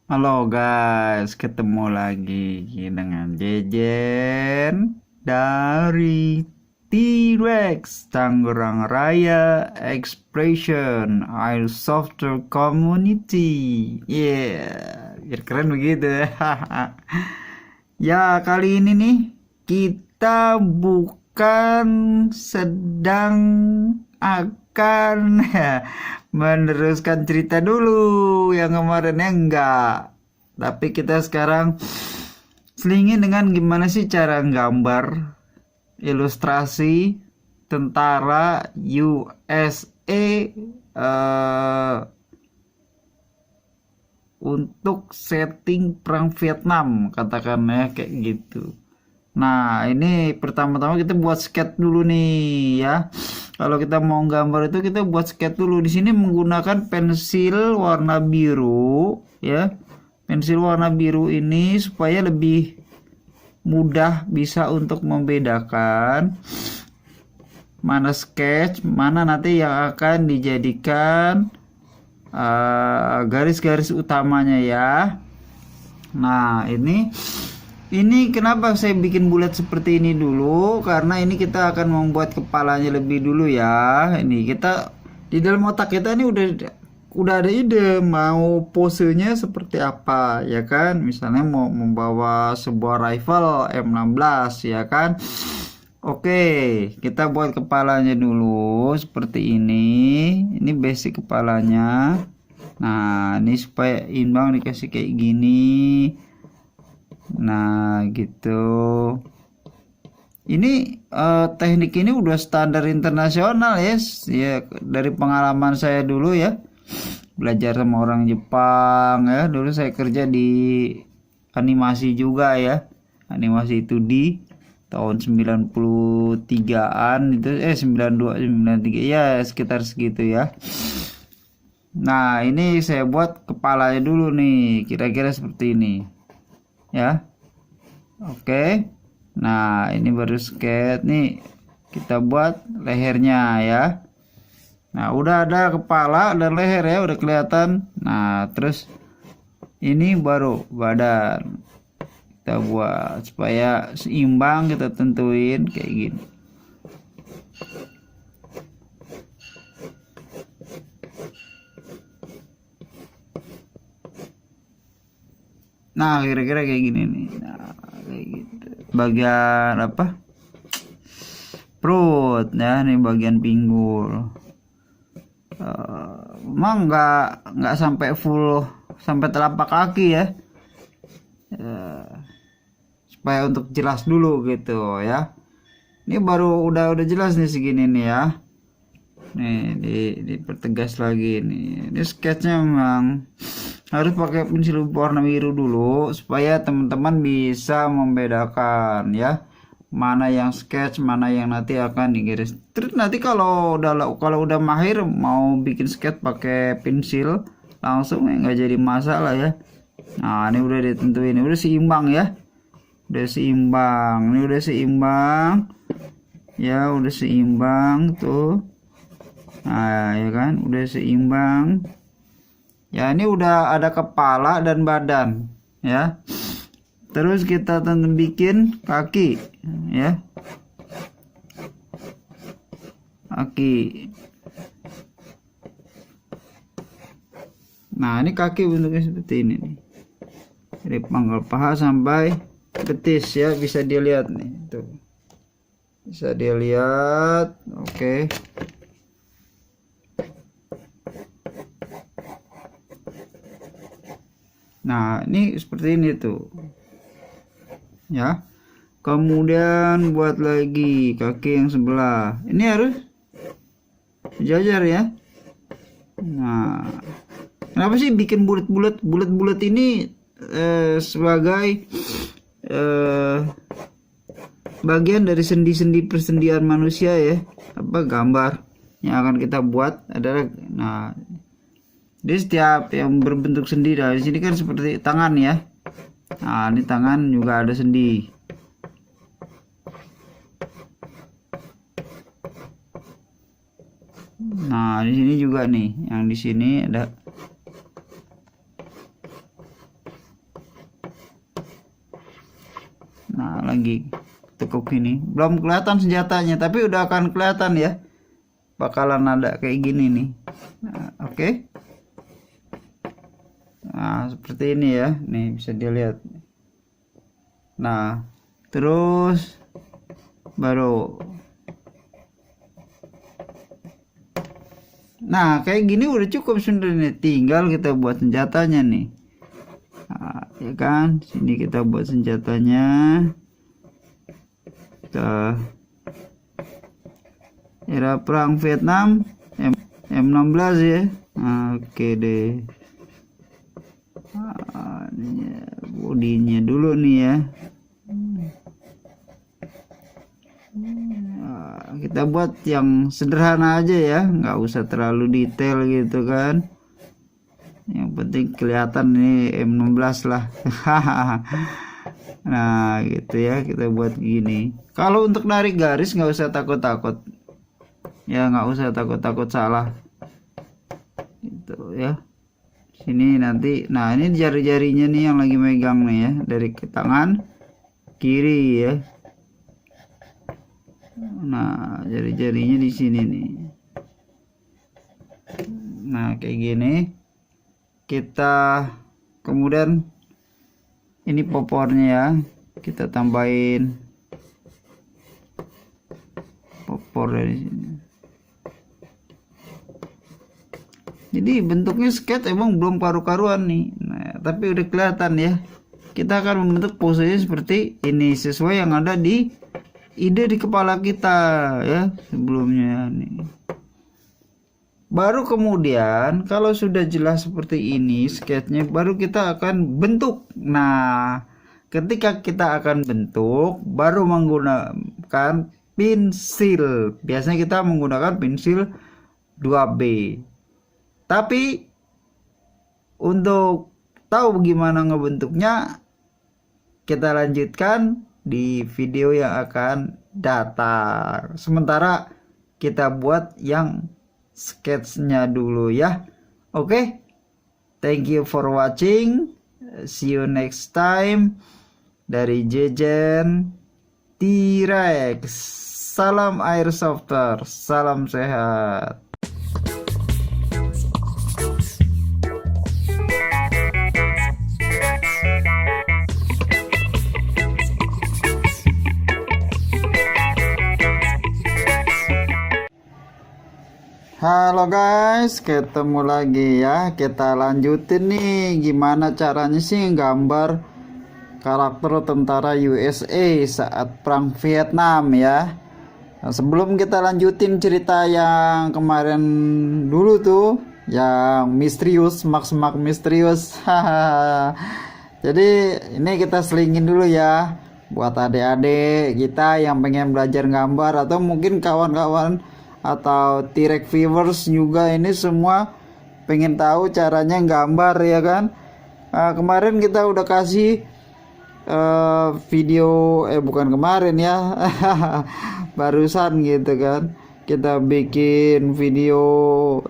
Halo guys, ketemu lagi dengan Jejen dari T-Rex Tangerang Raya Expression Airsoft Community. Biar keren begitu. Ya, kali ini nih kita bukan sedang akan meneruskan cerita dulu yang kemarinnya enggak. Tapi kita sekarang selingin dengan gimana sih cara gambar ilustrasi tentara USA untuk setting perang Vietnam, katakannya kayak gitu. Nah, ini pertama-tama kita buat sketch dulu nih ya. Kalau kita mau gambar itu kita buat sketch dulu. Di sini menggunakan pensil warna biru ya. Pensil warna biru ini supaya lebih mudah bisa untuk membedakan mana sketch, mana nanti yang akan dijadikan garis-garis utamanya ya. Nah, ini kenapa saya bikin bulat seperti ini dulu? Karena ini kita akan membuat kepalanya lebih dulu ya. Ini kita di dalam otak kita ini udah ada ide mau posenya seperti apa ya kan? Misalnya mau membawa sebuah rifle M16 ya kan? Oke, kita buat kepalanya dulu seperti ini. Ini basic kepalanya. Nah, ini supaya imbang dikasih kayak gini. Nah, gitu. Ini teknik ini udah standar internasional ya. Ya, dari pengalaman saya dulu ya. Belajar sama orang Jepang ya. Dulu saya kerja di animasi juga ya. Animasi 2D tahun 93-an itu 92 93 ya sekitar segitu ya. Nah, ini saya buat kepalanya dulu nih, kira-kira seperti ini. Ya. Oke. Nah, ini baru sketch nih. Kita buat lehernya ya. Nah, udah ada kepala dan leher ya, udah kelihatan. Nah, terus ini baru badan. Kita buat supaya seimbang, kita tentuin kayak gini. Nah, kira-kira kayak gini nih. Nah, kayak gitu. Bagian apa? Perut ya, nih bagian pinggul. Emang nggak sampai full sampai telapak kaki ya. Supaya untuk jelas dulu gitu ya. Ini baru udah jelas nih segini nih ya. Nih dipertegas lagi nih. Ini sketchnya memang harus pakai pensil warna biru dulu supaya teman-teman bisa membedakan ya mana yang sketch, mana yang nanti akan digaris. Terus nanti kalau udah mahir mau bikin sketch pakai pensil langsung ya nggak jadi masalah ya. Nah, ini udah ditentuin, udah seimbang ya. Udah seimbang. Ini udah seimbang. Ya, udah seimbang tuh. Nah, ya kan, udah seimbang. Ya, ini udah ada kepala dan badan ya. Terus kita tentu bikin kaki ya. Kaki. Nah, ini kaki bentuknya seperti ini nih. Dari pangkal paha sampai betis ya, bisa dilihat nih tuh. Bisa dilihat. Oke. Nah, ini seperti ini tuh. Ya. Kemudian buat lagi kaki yang sebelah. Ini harus sejajar ya. Nah, kenapa sih bikin bulat-bulat ini sebagai bagian dari sendi-sendi persendian manusia ya. Apa gambar yang akan kita buat adalah jadi setiap yang berbentuk sendi, nah di sini kan seperti tangan ya. Nah, ini tangan juga ada sendi. Nah, di sini juga nih, yang di sini ada. lagi tekuk ini. Belum kelihatan senjatanya, tapi udah akan kelihatan ya, bakalan ada kayak gini nih. Nah, oke. Nah, seperti ini ya, nih bisa dilihat. Nah, terus baru, nah kayak gini udah cukup sebenarnya, tinggal kita buat senjatanya nih. Nah, ya kan, sini kita buat senjatanya. Kita era perang Vietnam M16 ya. Nah, oke deh. Nah, bodinya dulu nih ya. Nah, kita buat yang sederhana aja ya, nggak usah terlalu detail gitu kan. Yang penting kelihatan nih M16 lah. Nah gitu ya, kita buat gini. Kalau untuk narik garis nggak usah takut-takut ya, nggak usah takut-takut salah gitu ya. Sini nanti, nah ini jari-jarinya nih yang lagi megang nih ya, dari ke tangan kiri ya. Nah jari-jarinya di sini nih. Nah kayak gini. Kita kemudian ini popornya ya, kita tambahin popor dari sini. Jadi bentuknya skate emang belum karu-karuan nih. Nah, tapi udah kelihatan ya. Kita akan membentuk posenya seperti ini sesuai yang ada di ide di kepala kita ya sebelumnya nih. Baru kemudian kalau sudah jelas seperti ini sketchnya, baru kita akan bentuk. Nah ketika kita akan bentuk, baru menggunakan pensil. Biasanya kita menggunakan pensil 2B. Tapi untuk tahu bagaimana ngebentuknya, kita lanjutkan di video yang akan datang. Sementara kita buat yang sketsnya dulu ya. Oke. Thank you for watching. See you next time. Dari Jejen T-Rex. Salam Airsofter. Salam sehat. Halo guys, ketemu lagi ya. Kita lanjutin nih gimana caranya sih gambar karakter tentara USA saat perang Vietnam ya. Nah, sebelum kita lanjutin cerita yang kemarin dulu tuh, yang misterius, Max misterius. Jadi ini kita selingin dulu ya buat adik-adik kita yang pengen belajar gambar, atau mungkin kawan-kawan atau T-Rex viewers juga ini semua pengen tahu caranya gambar ya kan. Kemarin kita udah kasih video, bukan kemarin ya, barusan gitu kan, kita bikin video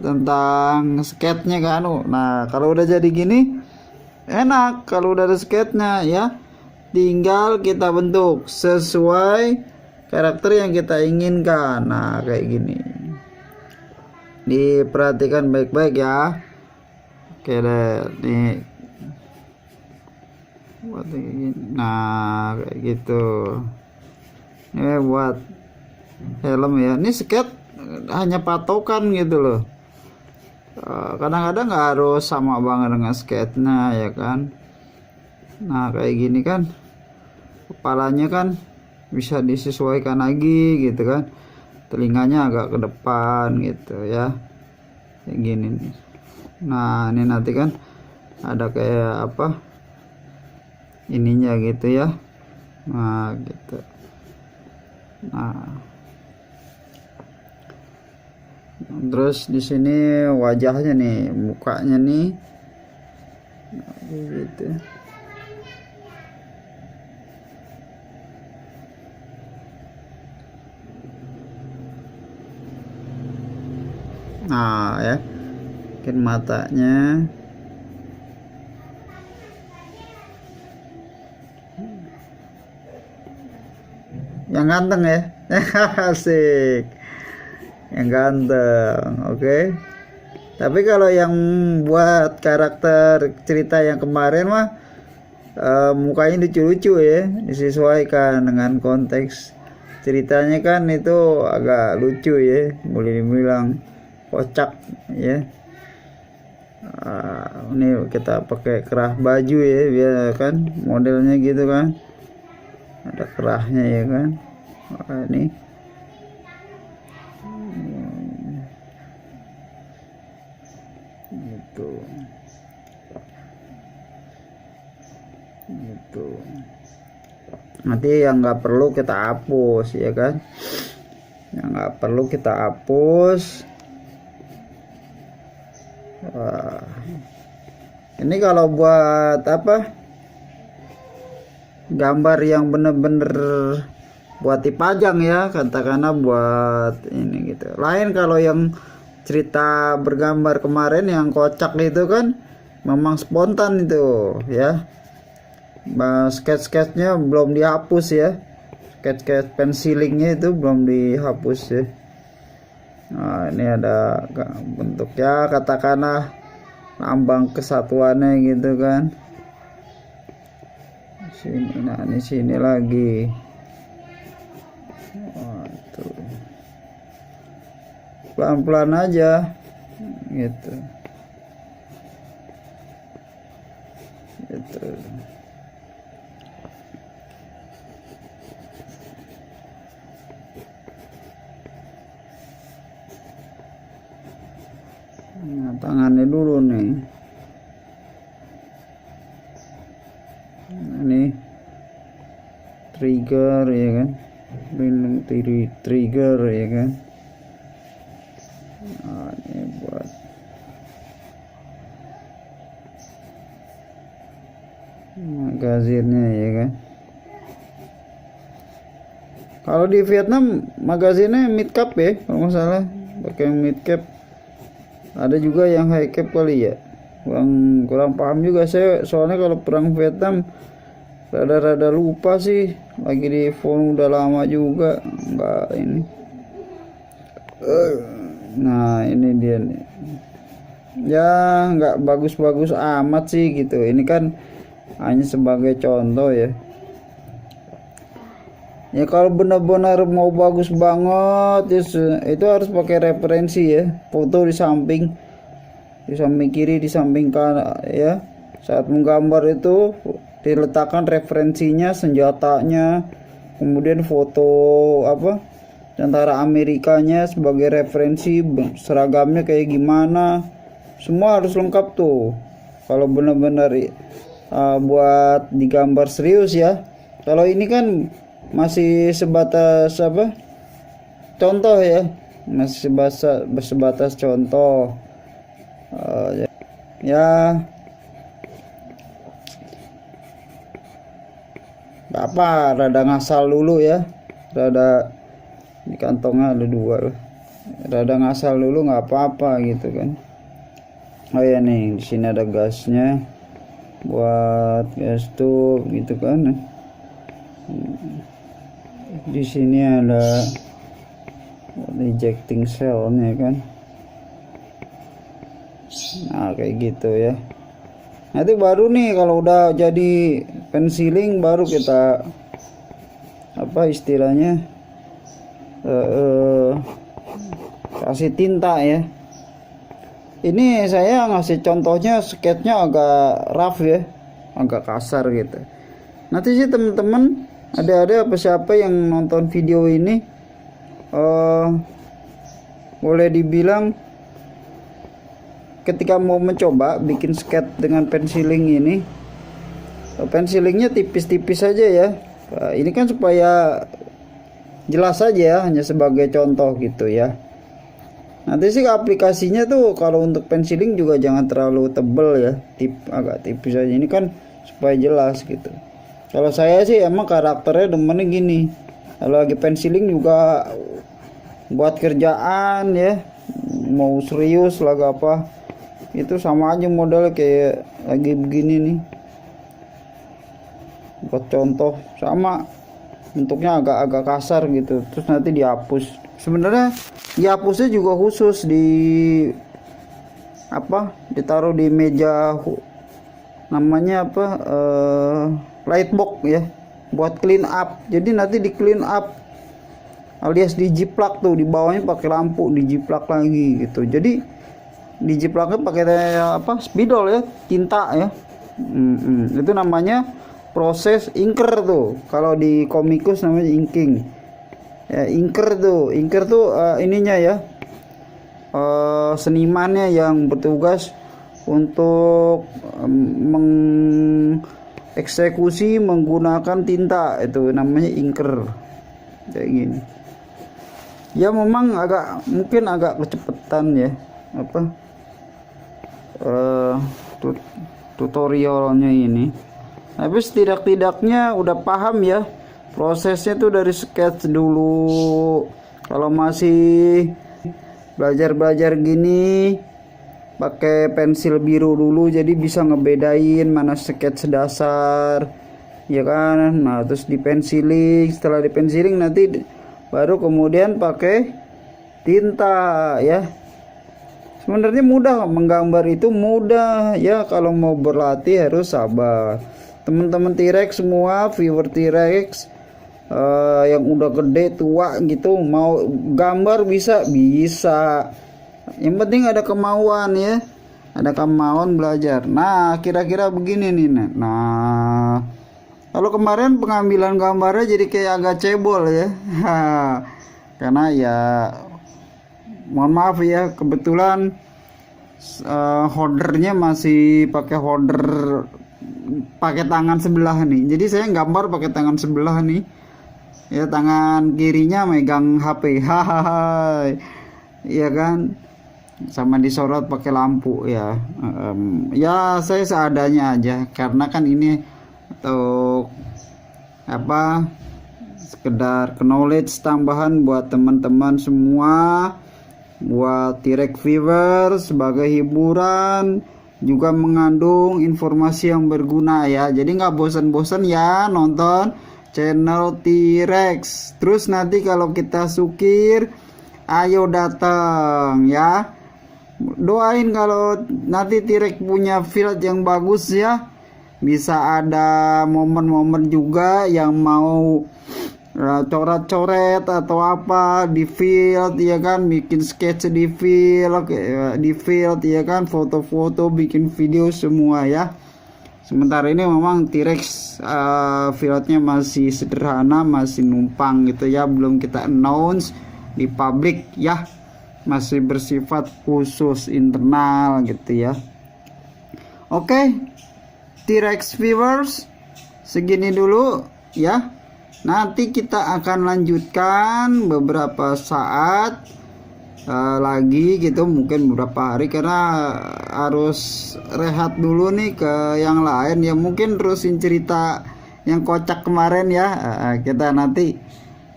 tentang sketchnya kan. Nah kalau udah jadi gini enak, kalau udah ada sketchnya ya, tinggal kita bentuk sesuai karakter yang kita inginkan. Nah kayak gini, diperhatikan baik-baik ya. Oke deh, nih buat ini. Nah kayak gitu. Ini buat helm ya. Ini skate hanya patokan gitu loh. Kadang-kadang nggak harus sama banget dengan skate-nya ya kan. Nah kayak gini kan, kepalanya kan bisa disesuaikan lagi gitu kan, telinganya agak ke depan gitu ya, kayak gini nih. Nah ini nanti kan ada kayak apa ininya gitu ya. Nah gitu. Nah terus di sini wajahnya nih, mukanya nih, nah, gitu. Nah ya, mungkin matanya. yang ganteng ya. Asik, yang ganteng. Oke. Tapi kalau yang buat karakter cerita yang kemarin mah mukanya lucu-lucu ya, disesuaikan dengan konteks ceritanya kan, itu agak lucu ya, boleh dibilang kocak ya. Ini kita pakai kerah baju ya, biar kan modelnya gitu kan, ada kerahnya ya kan. Ini gitu gitu. Nanti yang nggak perlu kita hapus ya kan, yang nggak perlu kita hapus. Wah, ini kalau buat apa, gambar yang bener-bener buat dipajang ya, katakanlah buat ini gitu. Lain kalau yang cerita bergambar kemarin yang kocak itu kan memang spontan itu ya, sketch-sketchnya belum dihapus ya, sketch pensilingnya itu belum dihapus ya. Nah, ini ada bentuknya, katakanlah lambang kesatuannya gitu kan. Sini, nah ini sini lagi. Pelan-pelan aja gitu. Gitu. Nah, tangannya dulu nih. Ini trigger ya kan, lindung trigger ya kan. Nah, ini buat magazinnya ya kan. Kalau di Vietnam magazinnya mid cap ya, kalau nggak salah pakai mid cap. Ada juga yang high cap kali ya, kurang paham juga saya, soalnya kalau perang Vietnam rada-rada lupa sih, lagi di phone udah lama juga nggak ini. Nah ini dia nih ya, nggak bagus-bagus amat sih gitu, ini kan hanya sebagai contoh ya. Ya kalau benar-benar mau bagus banget itu harus pakai referensi ya, foto di samping kiri, di samping kanan ya. Saat menggambar itu diletakkan referensinya, senjatanya, kemudian foto apa tentara Amerikanya sebagai referensi, seragamnya kayak gimana, semua harus lengkap tuh kalau benar-benar buat digambar serius ya. Kalau ini kan masih sebatas apa, contoh ya, masih sebatas contoh ya. Gak apa, rada ngasal dulu ya, rada di kantongnya ada dua loh, rada ngasal dulu nggak apa-apa gitu kan. Oh ya nih, di sini ada gasnya buat gas tuh gitu kan. Di sini ada ejecting cell-nya kan. Nah kayak gitu ya. Nanti baru nih kalau udah jadi pensiling baru kita apa istilahnya kasih tinta ya. Ini saya ngasih contohnya, sketchnya agak rough ya, agak kasar gitu. Nanti sih teman-teman, ada apa siapa yang nonton video ini boleh dibilang ketika mau mencoba bikin sketch dengan pensiling ini, pensilingnya tipis-tipis aja ya. Ini kan supaya jelas aja ya, hanya sebagai contoh gitu ya. Nanti sih aplikasinya tuh kalau untuk pensiling juga jangan terlalu tebel ya, agak tipis aja. Ini kan supaya jelas gitu. Kalau saya sih emang karakternya demennya gini, kalau lagi pensiling juga buat kerjaan ya, mau serius lagu apa itu sama aja modal kayak lagi begini nih, buat contoh sama bentuknya agak-agak kasar gitu, terus nanti dihapus. Sebenarnya dihapusnya juga khusus ditaruh di meja, namanya lightbox ya, buat clean up. Jadi nanti di clean up alias dijiplak tuh, di bawahnya pakai lampu dijiplak lagi gitu. Jadi dijiplaknya pakai spidol ya, tinta ya. Itu namanya proses inker tuh. Kalau di komikus namanya inking. Ya, inker tuh ininya ya, senimannya yang bertugas untuk mengeksekusi menggunakan tinta, itu namanya inker. Kayak gini. Ya memang mungkin agak kecepatan ya tutorialnya ini, tapi setidak-tidaknya udah paham ya prosesnya tuh dari sketch dulu. Kalau masih belajar gini pakai pensil biru dulu, jadi bisa ngebedain mana sketch dasar ya kan. Nah terus dipensiling, setelah dipensiling nanti baru kemudian pakai tinta ya. Sebenarnya mudah, menggambar itu mudah ya, kalau mau berlatih harus sabar. Teman-teman T-Rex semua, viewer T-Rex yang udah gede tua gitu, mau gambar bisa. Yang penting ada kemauan ya, ada kemauan belajar. Nah kira-kira begini nih. Nah kalau kemarin pengambilan gambarnya jadi kayak agak cebol ya, karena ya mohon maaf ya, kebetulan holdernya masih pakai holder pakai tangan sebelah nih. Jadi saya gambar pakai tangan sebelah nih ya, tangan kirinya megang HP, hahaha, ya kan, sama disorot pakai lampu ya. Ya saya seadanya aja, karena kan ini untuk sekedar knowledge tambahan buat teman-teman semua, buat T-Rex viewers, sebagai hiburan, juga mengandung informasi yang berguna ya. Jadi nggak bosan-bosan ya nonton channel T-Rex. Terus nanti kalau kita sukir, ayo datang ya. Doain kalau nanti T-Rex punya field yang bagus ya. Bisa ada momen-momen juga yang mau coret-coret atau apa di field ya kan, bikin sketch di field ya kan, foto-foto, bikin video semua ya. Sementara ini memang T-Rex fieldnya masih sederhana, masih numpang gitu ya, belum kita announce di publik ya, masih bersifat khusus internal gitu ya. Oke, T-Rex viewers, segini dulu ya. Nanti kita akan lanjutkan beberapa saat lagi gitu, mungkin beberapa hari, karena harus rehat dulu nih ke yang lain ya. Mungkin terusin cerita yang kocak kemarin ya, kita nanti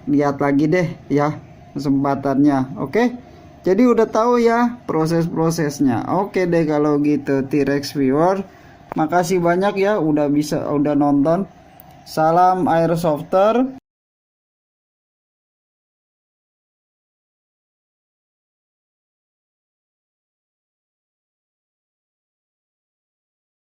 lihat lagi deh ya kesempatannya. Oke, jadi udah tahu ya proses-prosesnya. Oke deh kalau gitu T-Rex viewer, makasih banyak ya udah nonton. Salam Airsofter.